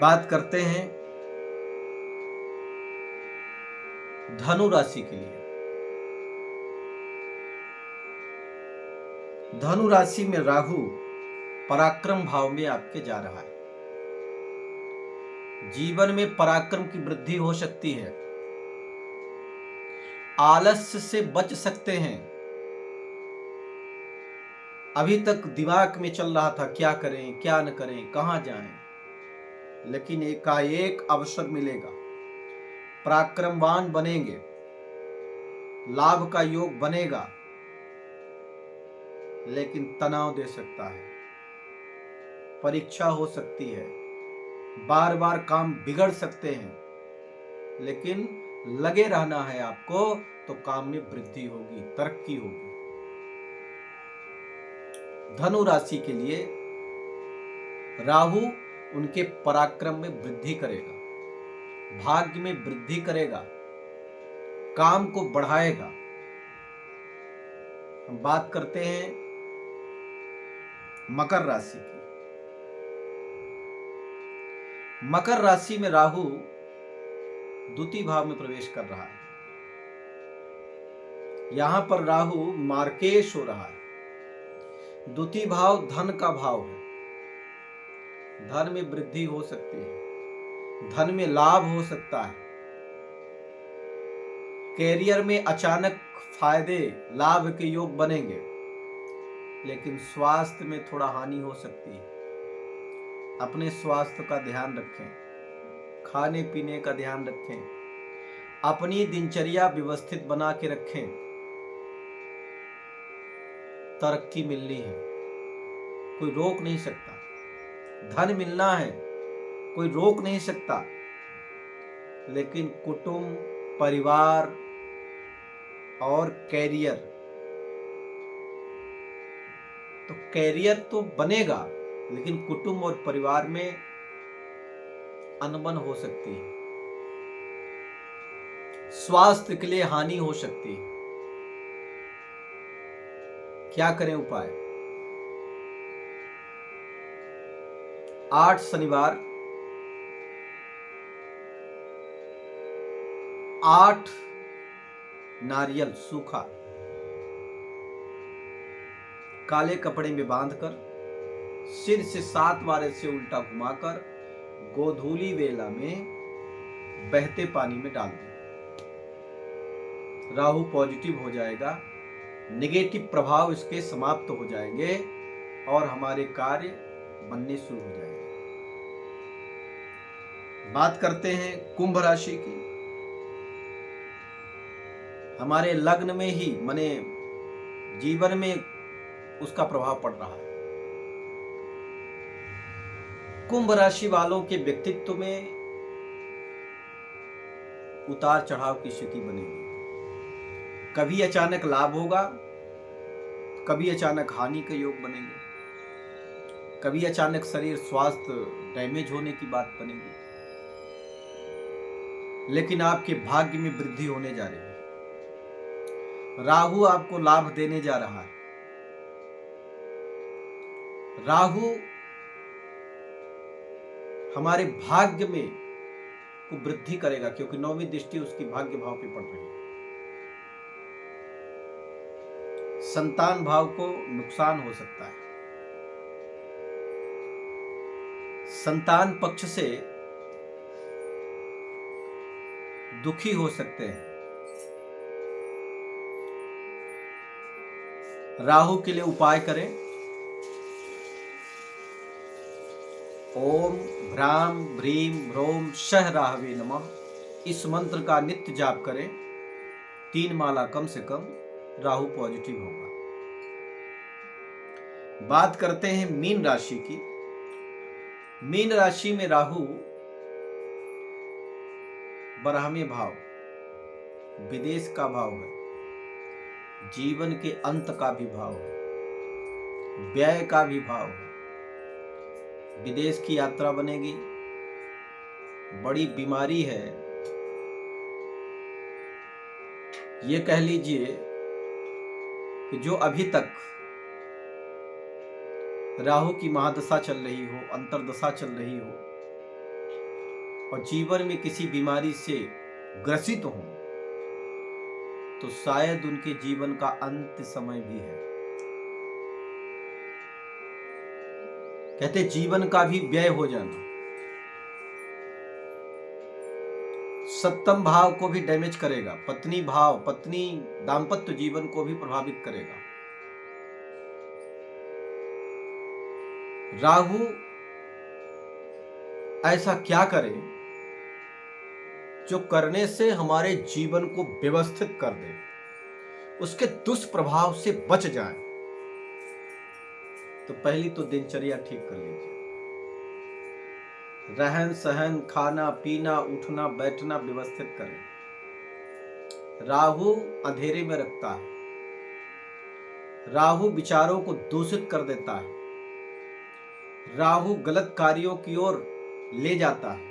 बात करते हैं धनु राशि के लिए। धनु राशि में राहु पराक्रम भाव में आपके जा रहा है। जीवन में पराक्रम की वृद्धि हो सकती है। आलस्य से बच सकते हैं। अभी तक दिमाग में चल रहा था क्या करें क्या न करें, कहां जाएं, लेकिन एकाएक अवसर मिलेगा। पराक्रमवान बनेंगे, लाभ का योग बनेगा, लेकिन तनाव दे सकता है, परीक्षा हो सकती है, बार बार काम बिगड़ सकते हैं, लेकिन लगे रहना है आपको तो काम में वृद्धि होगी, तरक्की होगी। धनु राशि के लिए राहु उनके पराक्रम में वृद्धि करेगा, भाग्य में वृद्धि करेगा, काम को बढ़ाएगा। हम बात करते हैं मकर राशि की। मकर राशि में राहु द्वितीय भाव में प्रवेश कर रहा है। यहां पर राहु मार्केश हो रहा है। द्वितीय भाव धन का भाव है। धन में वृद्धि हो सकती है, धन में लाभ हो सकता है, कैरियर में अचानक फायदे लाभ के योग बनेंगे, लेकिन स्वास्थ्य में थोड़ा हानि हो सकती है। अपने स्वास्थ्य का ध्यान रखें, खाने पीने का ध्यान रखें, अपनी दिनचर्या व्यवस्थित बना के रखें। तरक्की मिलनी है, कोई रोक नहीं सकता। धन मिलना है, कोई रोक नहीं सकता, लेकिन कुटुंब, परिवार और कैरियर, तो कैरियर तो बनेगा, लेकिन कुटुंब और परिवार में अनबन हो सकती है। स्वास्थ्य के लिए हानि हो सकती है। क्या करें उपाय? 8 शनिवार 8 नारियल सूखा काले कपड़े में बांधकर सिर से 7 बार ऐसे उल्टा घुमाकर गोधूली वेला में बहते पानी में डाल दें। राहु पॉजिटिव हो जाएगा, नेगेटिव प्रभाव इसके समाप्त हो जाएंगे और हमारे कार्य बनने शुरू हो जाएंगे। बात करते हैं कुंभ राशि की। हमारे लग्न में ही माने जीवन में उसका प्रभाव पड़ रहा है। कुंभ राशि वालों के व्यक्तित्व में उतार चढ़ाव की स्थिति बनेगी। कभी अचानक लाभ होगा, कभी अचानक हानि के योग बनेंगे, कभी अचानक शरीर स्वास्थ्य डैमेज होने की बात बनेगी, लेकिन आपके भाग्य में वृद्धि होने जा रही है। राहु आपको लाभ देने जा रहा है। राहु हमारे भाग्य में को वृद्धि करेगा, क्योंकि 9वीं दृष्टि उसकी भाग्य भाव पे पड़ रही है। संतान भाव को नुकसान हो सकता है। संतान पक्ष से दुखी हो सकते हैं। राहु के लिए उपाय करें। ओम भ्राम भ्रीम भ्रोम सह राहवे नमः, इस मंत्र का नित्य जाप करें। 3 माला कम से कम, राहु पॉजिटिव होगा। बात करते हैं मीन राशि की। मीन राशि में राहु 12वें भाव, विदेश का भाव है, जीवन के अंत का भी भाव है, व्यय का भी भाव है। विदेश की यात्रा बनेगी, बड़ी बीमारी है, ये कह लीजिए कि जो अभी तक राहु की महादशा चल रही हो, अंतरदशा चल रही हो, और जीवन में किसी बीमारी से ग्रसित हों तो शायद उनके जीवन का अंत समय भी है। कहते जीवन का भी व्यय हो जाना सप्तम भाव को भी डैमेज करेगा, पत्नी दाम्पत्य जीवन को भी प्रभावित करेगा। राहु ऐसा क्या करे जो करने से हमारे जीवन को व्यवस्थित कर दे, उसके दुष्प्रभाव से बच जाए। तो पहली तो दिनचर्या ठीक कर लीजिए, रहन सहन, खाना पीना, उठना बैठना व्यवस्थित करें। राहु अंधेरे में रखता है, राहु विचारों को दूषित कर देता है, राहु गलत कार्यों की ओर ले जाता है।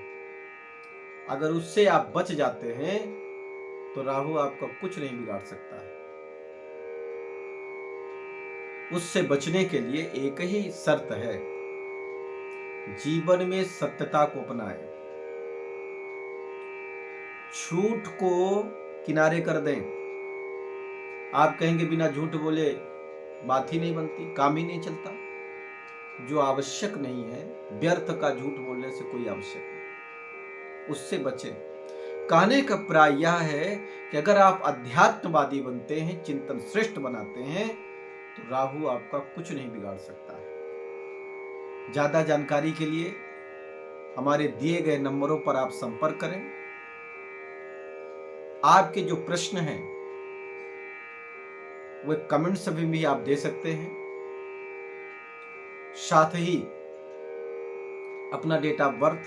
अगर उससे आप बच जाते हैं तो राहु आपका कुछ नहीं बिगाड़ सकता है। उससे बचने के लिए एक ही शर्त है, जीवन में सत्यता को अपनाएं, झूठ को किनारे कर दें। आप कहेंगे बिना झूठ बोले बात ही नहीं बनती, काम ही नहीं चलता। जो आवश्यक नहीं है, व्यर्थ का झूठ बोलने से कोई आवश्यक नहीं, उससे बचें। कहने का प्राय यह है कि अगर आप अध्यात्मवादी बनते हैं, चिंतन श्रेष्ठ बनाते हैं, तो राहु आपका कुछ नहीं बिगाड़ सकता है। ज्यादा जानकारी के लिए हमारे दिए गए नंबरों पर आप संपर्क करें। आपके जो प्रश्न हैं वे कमेंट्स में भी आप दे सकते हैं। साथ ही अपना डेट ऑफ बर्थ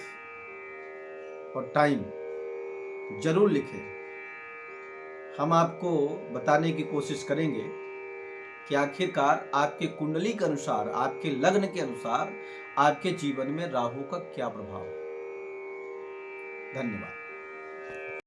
और टाइम जरूर लिखें। हम आपको बताने की कोशिश करेंगे कि आखिरकार आपके कुंडली के अनुसार, आपके लग्न के अनुसार आपके जीवन में राहु का क्या प्रभाव है। धन्यवाद।